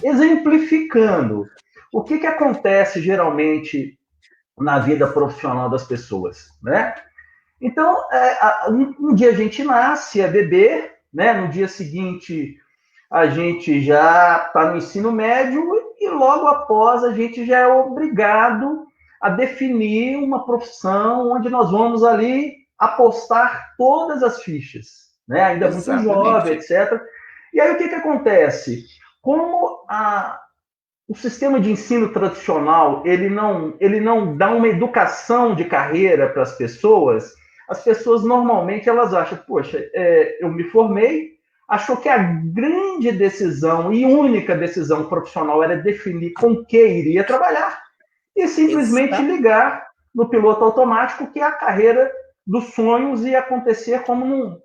exemplificando. O que acontece geralmente na vida profissional das pessoas, né? Então, um dia a gente nasce, é bebê, né? No dia seguinte a gente já está no ensino médio e logo após a gente já é obrigado a definir uma profissão onde nós vamos ali apostar todas as fichas, né? Ainda muito jovem, etc. E aí o que acontece? Como o sistema de ensino tradicional ele não dá uma educação de carreira para as pessoas normalmente elas acham, poxa, eu me formei, achou que a grande decisão e única decisão profissional era definir com que iria trabalhar e simplesmente ligar no piloto automático que a carreira dos sonhos ia acontecer como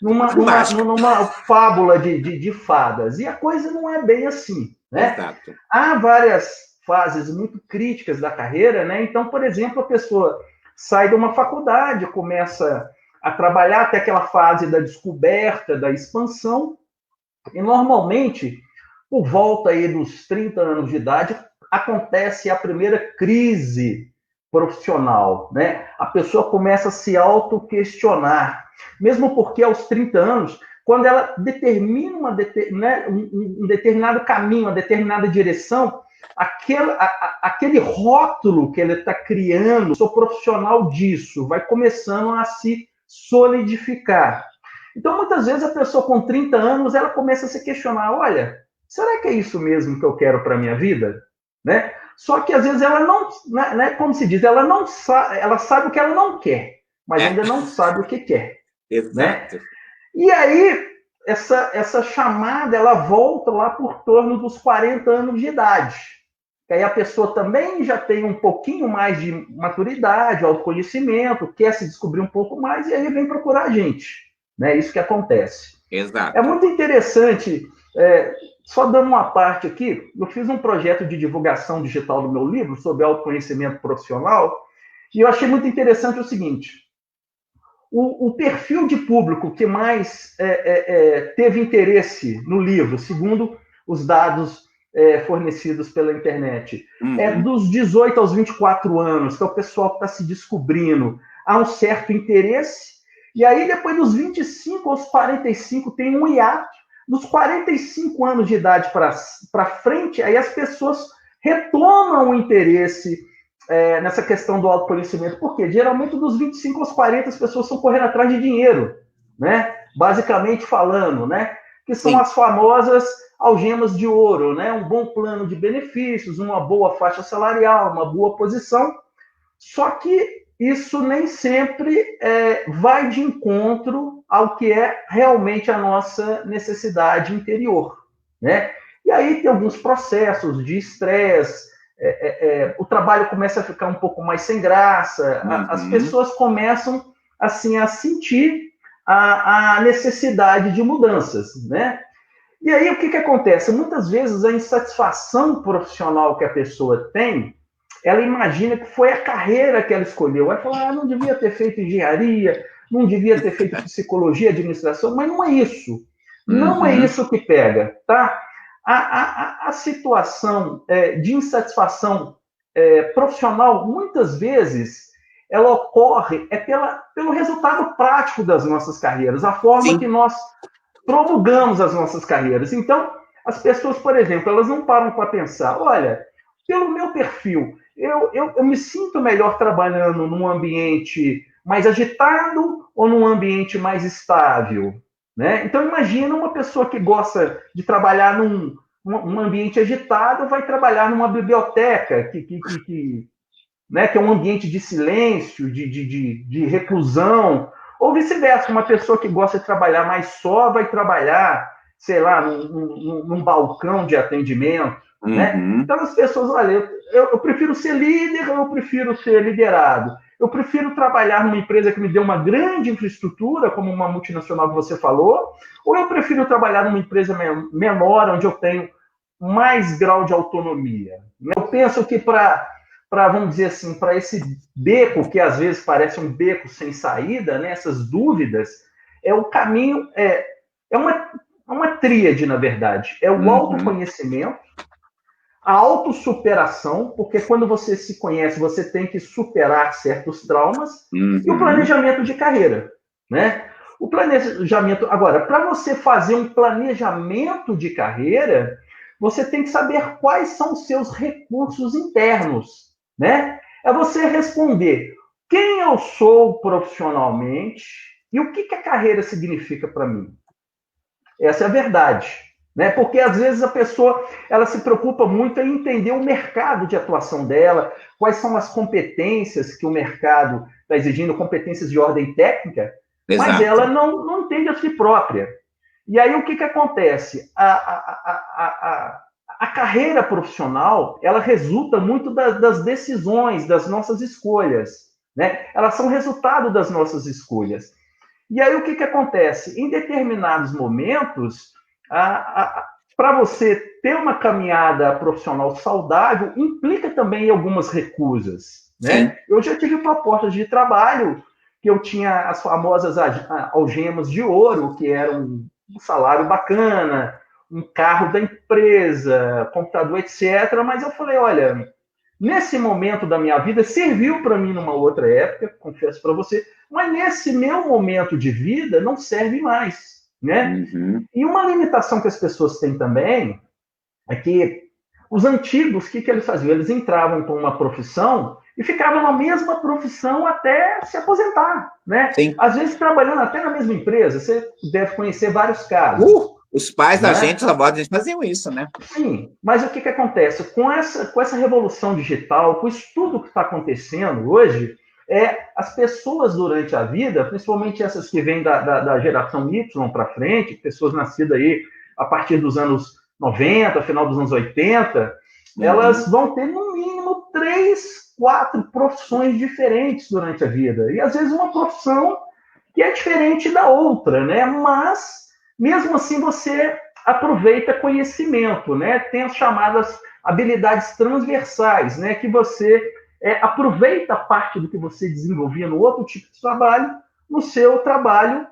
numa fábula de fadas. E a coisa não é bem assim, né? Exato. Há várias fases muito críticas da carreira, né? Então, por exemplo, a pessoa sai de uma faculdade, começa a trabalhar até aquela fase da descoberta, da expansão, e normalmente, por volta aí dos 30 anos de idade, acontece a primeira crise profissional, né? A pessoa começa a se auto-questionar, mesmo porque aos 30 anos, quando ela determina um determinado caminho, uma determinada direção, aquele rótulo que ele está criando, sou profissional disso, vai começando a se solidificar. Então, muitas vezes, a pessoa com 30 anos, ela começa a se questionar, olha, será que é isso mesmo que eu quero para a minha vida? Né? Só que, às vezes, ela não, né, como se diz, ela sabe o que ela não quer, mas ainda não sabe o que quer. Exato. Né? E aí, essa chamada, ela volta lá por torno dos 40 anos de idade. Que aí a pessoa também já tem um pouquinho mais de maturidade, autoconhecimento, quer se descobrir um pouco mais, e aí vem procurar a gente. Né? Isso que acontece. Exato. É muito interessante, só dando uma parte aqui, eu fiz um projeto de divulgação digital do meu livro sobre autoconhecimento profissional, e eu achei muito interessante o seguinte, o perfil de público que mais teve interesse no livro, segundo os dados fornecidos pela internet, é dos 18 aos 24 anos, que é o pessoal que está se descobrindo, há um certo interesse, e aí depois dos 25 aos 45 tem um hiato, dos 45 anos de idade para frente, aí as pessoas retomam o interesse nessa questão do autoconhecimento. Por quê? Geralmente, dos 25 aos 40, as pessoas estão correndo atrás de dinheiro, né? Basicamente falando, né? Que são as famosas algemas de ouro, né? Um bom plano de benefícios, uma boa faixa salarial, uma boa posição. Só que isso nem sempre vai de encontro ao que é realmente a nossa necessidade interior, né? E aí tem alguns processos de estresse, o trabalho começa a ficar um pouco mais sem graça, as pessoas começam assim a sentir a necessidade de mudanças, né? E aí o que acontece? Muitas vezes a insatisfação profissional que a pessoa tem, ela imagina que foi a carreira que ela escolheu. Vai falar, não devia ter feito engenharia, não devia ter feito psicologia, administração, mas não é isso. Não é isso que pega, tá? A situação de insatisfação profissional, muitas vezes, ela ocorre pelo resultado prático das nossas carreiras, a forma que nós promulgamos as nossas carreiras. Então, as pessoas, por exemplo, elas não param para pensar, olha, pelo meu perfil, eu me sinto melhor trabalhando num ambiente mais agitado ou num ambiente mais estável? Né? Então, imagina uma pessoa que gosta de trabalhar num ambiente agitado, vai trabalhar numa biblioteca, né, que é um ambiente de silêncio, de reclusão, ou vice-versa, uma pessoa que gosta de trabalhar mais só, vai trabalhar, sei lá, num balcão de atendimento. Né? Então, as pessoas, olha, eu prefiro ser líder ou eu prefiro ser liderado? Eu prefiro trabalhar numa empresa que me dê uma grande infraestrutura, como uma multinacional que você falou, ou eu prefiro trabalhar numa empresa menor, onde eu tenho mais grau de autonomia? Eu penso que vamos dizer assim, para esse beco, que às vezes parece um beco sem saída, né, essas dúvidas, o caminho é uma tríade, na verdade. É o autoconhecimento, a autossuperação, porque quando você se conhece, você tem que superar certos traumas, e o planejamento de carreira, né? O planejamento... Agora, para você fazer um planejamento de carreira, você tem que saber quais são os seus recursos internos, né? É você responder quem eu sou profissionalmente e o que a carreira significa para mim. Essa é a verdade, né? Porque às vezes a pessoa ela se preocupa muito em entender o mercado de atuação dela, quais são as competências que o mercado está exigindo, competências de ordem técnica, mas ela não entende a si própria. E aí o que acontece? A carreira profissional ela resulta muito das decisões, das nossas escolhas, né? Elas são resultado das nossas escolhas. E aí o que acontece? Em determinados momentos, para você ter uma caminhada profissional saudável, implica também algumas recusas, né? Eu já tive propostas de trabalho que eu tinha as famosas algemas de ouro, que eram um salário bacana, um carro da empresa, computador, etc. Mas eu falei, olha, nesse momento da minha vida, serviu para mim numa outra época, confesso para você, mas nesse meu momento de vida não serve mais, né? E uma limitação que as pessoas têm também é que os antigos, o que eles faziam? Eles entravam com uma profissão e ficavam na mesma profissão até se aposentar, né? Sim. Às vezes trabalhando até na mesma empresa, você deve conhecer vários casos. Os pais da gente, os avós da gente faziam isso, né? Sim, mas o que acontece? Com essa revolução digital, com isso tudo que está acontecendo hoje, as pessoas durante a vida, principalmente essas que vêm da geração Y para frente, pessoas nascidas aí a partir dos anos 90, final dos anos 80, elas vão ter no mínimo 3, 4 profissões diferentes durante a vida. E às vezes uma profissão que é diferente da outra, né? Mas, mesmo assim, você aproveita conhecimento, né? Tem as chamadas habilidades transversais, né? Que você aproveita parte do que você desenvolvia no outro tipo de trabalho, no seu trabalho